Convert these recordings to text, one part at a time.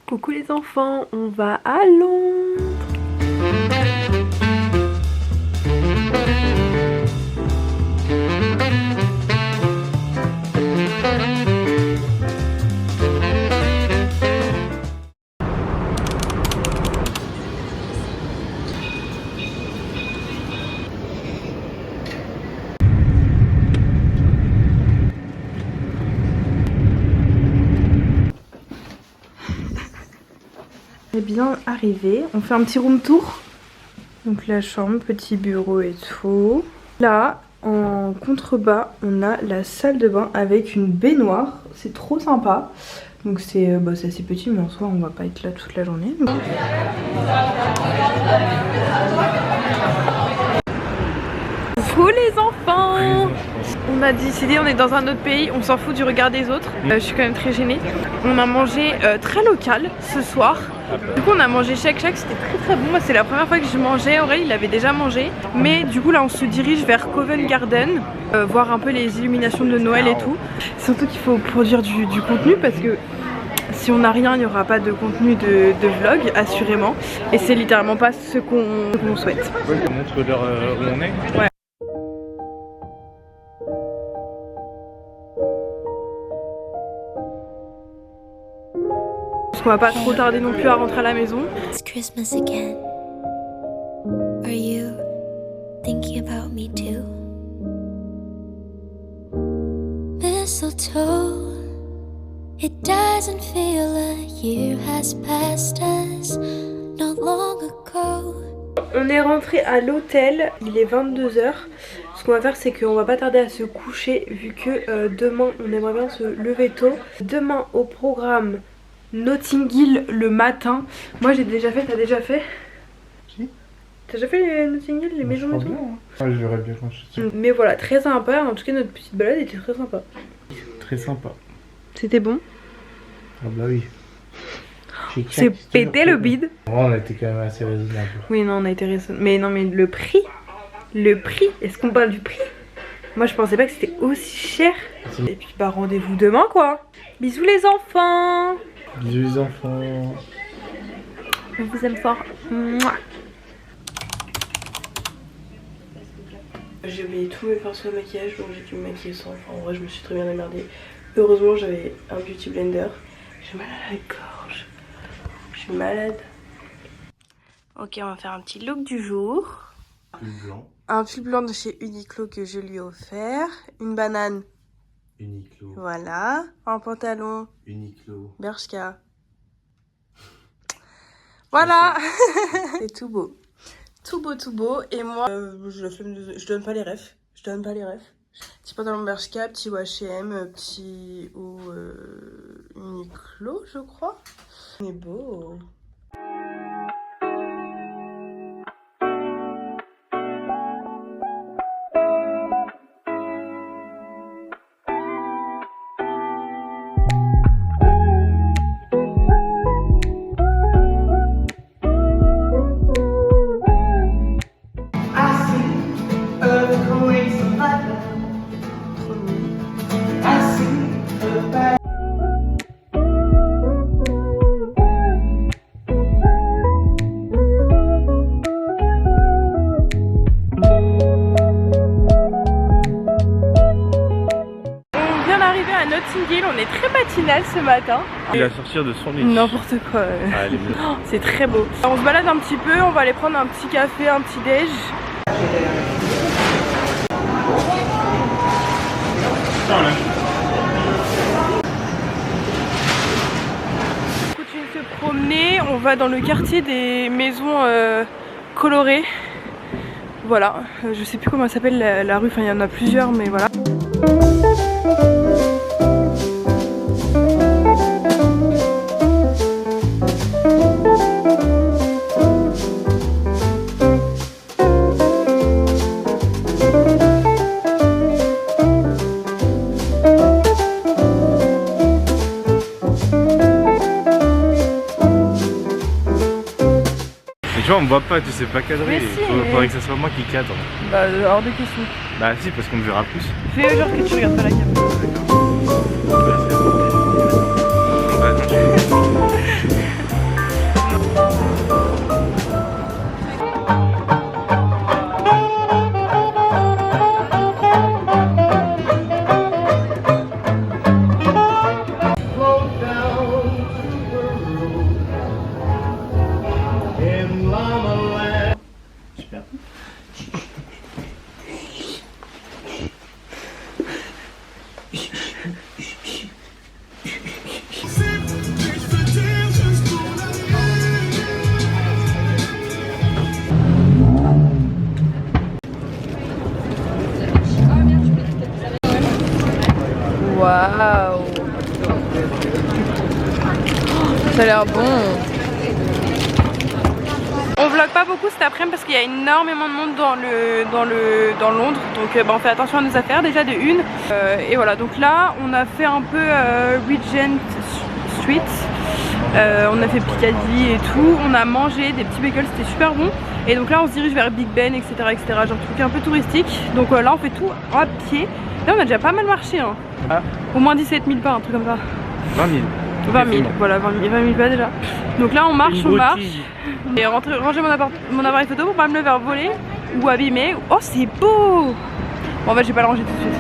Coucou les enfants, on va à Londres. On est bien arrivé, on fait un petit room tour. Donc la chambre, petit bureau et tout. Là, en contrebas, on a la salle de bain avec une baignoire. C'est trop sympa. Donc c'est assez petit, mais en soi on va pas être là toute la journée. Coucou les enfants! On a décidé, on est dans un autre pays, on s'en fout du regard des autres. Je suis quand même très gênée. On a mangé très local ce soir. Du coup on a mangé Shake Shack, c'était très bon. Moi c'est la première fois que je mangeais, Aurélien il avait déjà mangé. Mais du coup là on se dirige vers Covent Garden, voir un peu les illuminations de Noël et tout. Surtout qu'il faut produire du contenu parce que si on n'a rien, il n'y aura pas de contenu de vlog, assurément. Et c'est littéralement pas ce qu'on souhaite. On montre leur où on est. Ouais. Parce qu'on va pas trop tarder non plus à rentrer à la maison. It's Christmas again. Are you thinking about me too? Mistletoe, it doesn't feel a year has passed us not long ago. On est rentré à l'hôtel, il est 22 h. Ce qu'on va faire c'est qu'on va pas tarder à se coucher vu que demain on aimerait bien se lever tôt. Demain au programme Notting Hill le matin. Moi j'ai déjà fait, t'as déjà fait? Si. T'as déjà fait les Notting Hill, les maisons et tout? Ouais, je verrais bien quand je suis. Mais voilà, très sympa, en tout cas notre petite balade était très sympa. Très sympa. C'était bon? Ah bah oui. C'est pété le bide. On a été quand même assez raisonnable. Oui non on a été raisonnable. Mais non mais le prix, est-ce qu'on parle du prix? Moi je pensais pas que c'était aussi cher. Et puis bah rendez-vous demain quoi. Bisous les enfants. Bisous les enfants. On vous aime fort. Mouah. J'ai oublié tous mes pinceaux de maquillage donc j'ai dû me maquiller sans. Enfin, en vrai je me suis très bien démerdée. Heureusement j'avais un beauty blender. J'ai mal à la gorge. Je suis malade. Ok on va faire un petit look du jour. Pull blanc. Un pull blanc de chez Uniqlo que je lui ai offert. Une banane. Uniqlo. Voilà. Un pantalon. Uniqlo. Bershka. Voilà. C'est tout beau. Tout beau. Et moi, je donne pas les refs. Petit pantalon Bershka, petit H&M, petit ou Uniqlo, je crois. C'est beau. À Notting Hill, on est très matinal ce matin. Il va sortir de son lit. N'importe quoi. Ah, elle est mieux. C'est très beau. On se balade un petit peu, on va aller prendre un petit café, un petit déj. On continue de se promener, on va dans le quartier des maisons colorées. Voilà, je sais plus comment s'appelle la rue, enfin il y en a plusieurs mais voilà. Tu vois, on me voit pas, tu sais pas cadrer. Si, Faudrait que ce soit moi qui cadre. Bah hors de question. Bah si, parce qu'on me verra plus. Fais genre que tu regardes pas la caméra. D'accord. super bon. On vlog pas beaucoup cet après-midi parce qu'il y a énormément de monde dans Londres. Donc on fait attention à nos affaires déjà de une. Et voilà, donc là on a fait un peu Regent Street. On a fait Piccadilly et tout. On a mangé des petits bagels, c'était super bon. Et donc là on se dirige vers Big Ben, etc. Genre truc un peu touristique. Donc là on fait tout à pied. Là on a déjà pas mal marché hein. Ah. Au moins 17 000 pas, un truc comme ça. 20 000. 20 000, voilà, 20 000 pas déjà. Donc là on marche. Et ranger mon appareil photo pour pas me le faire voler ou abîmer. Oh c'est beau. Bon en fait je vais pas le ranger tout de suite.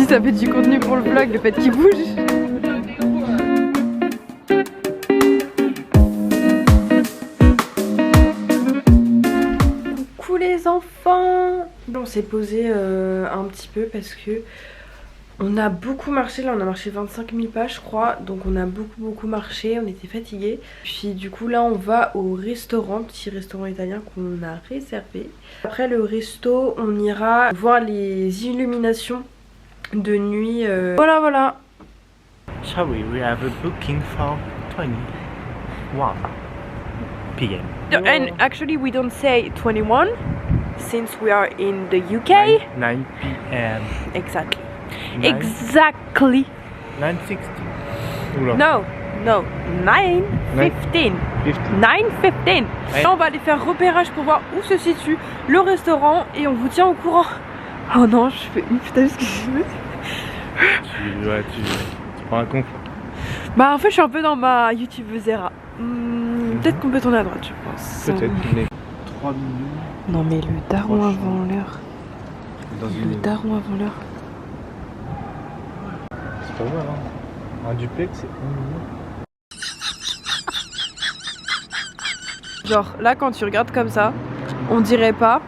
Ça fait du contenu pour le vlog, le fait qu'il bouge. Coucou les enfants. On s'est posé un petit peu parce que on a beaucoup marché. Là on a marché 25 000 pas je crois. Donc on a beaucoup marché, on était fatigués. Puis du coup là on va au restaurant, petit restaurant italien qu'on a réservé. Après le resto on ira voir les illuminations de nuit. Voilà. Sorry, we have a booking for 21 p.m. And actually we don't say 21 since we are in the UK. 9 p.m. Exactly. 9? Exactly. 9:16. Oula. No. 9:15. 9:15. Là on va aller faire repérage pour voir où se situe le restaurant et on vous tient au courant. Oh non, je fais ouf, t'as vu ce que je veux? Tu prends un con. Bah en fait je suis un peu dans ma YouTubeuse era. Peut-être qu'on peut tourner à droite je pense. Peut-être, mais 3 minutes. Non mais le daron avant l'heure. Le daron avant l'heure. C'est pas mal hein. Un duplex c'est 1 minute. Genre là quand tu regardes comme ça, on dirait pas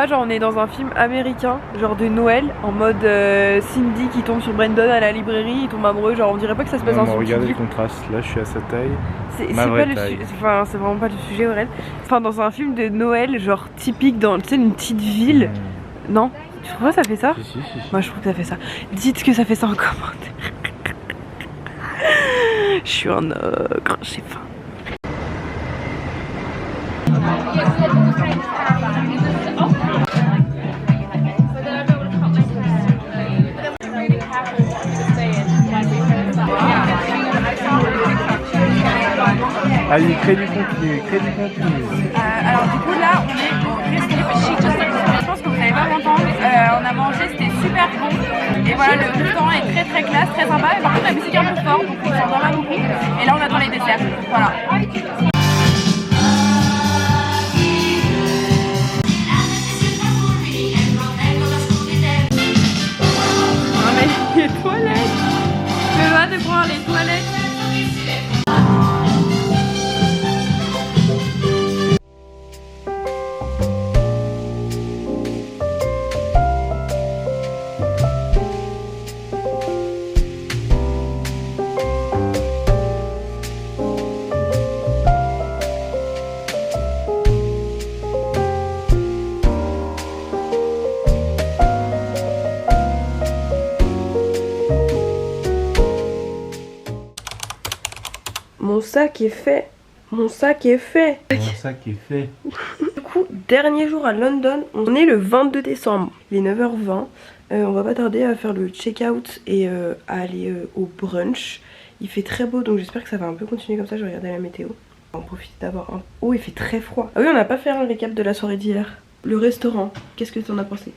genre on est dans un film américain, genre de Noël, en mode Cindy qui tombe sur Brandon à la librairie, il tombe amoureux, genre on dirait pas que ça se passe dans son regardez film. le contraste, là je suis à sa taille. C'est vraiment pas le sujet Aurel. Enfin dans un film de Noël, genre typique dans une petite ville. Non? Tu trouves pas ça fait ça? Si. Moi je trouve que ça fait ça. Dites que ça fait ça en commentaire. Je suis un ogre, j'ai faim. Allez, crée du contenu. Alors du coup là on est au resto. Je pense que vous n'allez pas m'entendre. On a mangé, c'était super bon. Et voilà, le restaurant est très classe, très sympa. Et par contre la musique est un peu forte, donc on s'entend pas beaucoup. Et là on attend les desserts. Voilà. Non mais les toilettes. Je dois te voir les toilettes. Mon sac est fait. Mon sac est fait. Du coup, dernier jour à London. On est le 22 décembre. Il est 9h20. On va pas tarder à faire le check-out et à aller au brunch. Il fait très beau donc j'espère que ça va un peu continuer comme ça. Je vais regarder la météo. On profite d'avoir un... Oh, il fait très froid. Ah oui, on n'a pas fait un récap de la soirée d'hier. Le restaurant, qu'est-ce que tu en as pensé?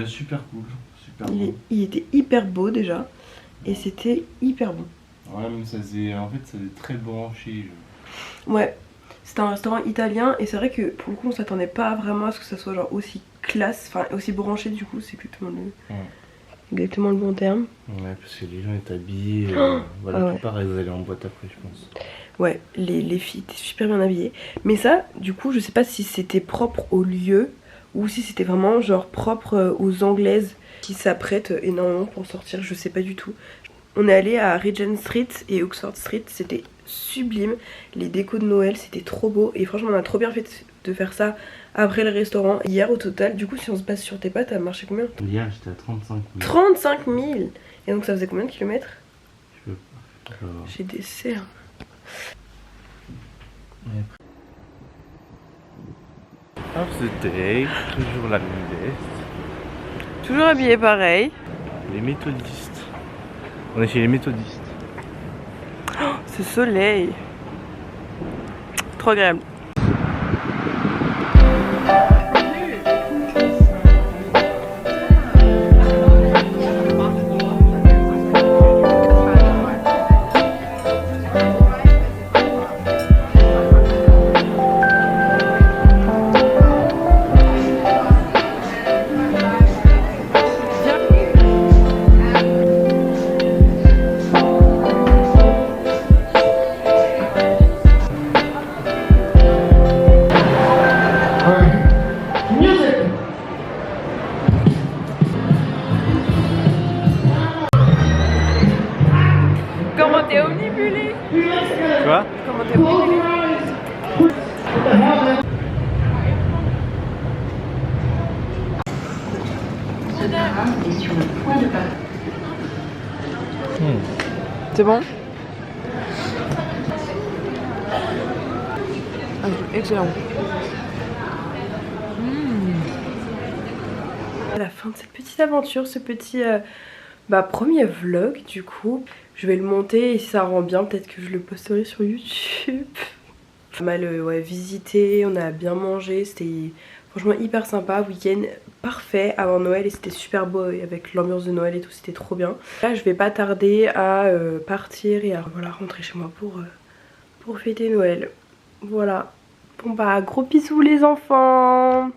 Super cool. Il était hyper beau déjà. Et c'était hyper bon. Ouais, mais ça faisait très branché. Ouais. C'était un restaurant italien et c'est vrai que pour le coup on s'attendait pas vraiment à ce que ça soit genre aussi classe, enfin aussi branché du coup, c'est exactement le bon terme. Ouais, parce que les gens étaient habillés, la plupart elles allaient en boîte après je pense. Ouais, les filles étaient super bien habillées. Mais ça, du coup, je sais pas si c'était propre au lieu ou si c'était vraiment genre propre aux Anglaises qui s'apprêtent énormément pour sortir, je sais pas du tout. On est allé à Regent Street et Oxford Street, c'était sublime. Les décos de Noël, c'était trop beau et franchement on a trop bien fait de faire ça après le restaurant. Hier au total, du coup si on se base sur tes pas, t'as marché combien? Hier j'étais à 35 000. 35 000. Et donc ça faisait combien de kilomètres? J'ai des cerfs. Of the day, toujours la même veste. Toujours habillé pareil. Les méthodistes. On est chez les méthodistes. Oh, ce soleil. Trop agréable. Comment t'es omnibulé? Quoi? Comment t'es omnibulé? C'est bon? Excellent. À la fin de cette petite aventure, ce petit premier vlog du coup, je vais le monter et si ça rend bien peut-être que je le posterai sur YouTube. Pas mal visité, on a bien mangé, c'était franchement hyper sympa, week-end parfait avant Noël et c'était super beau avec l'ambiance de Noël et tout, c'était trop bien. Là je vais pas tarder à partir et à rentrer chez moi pour fêter Noël. Voilà. Bon bah gros bisous les enfants.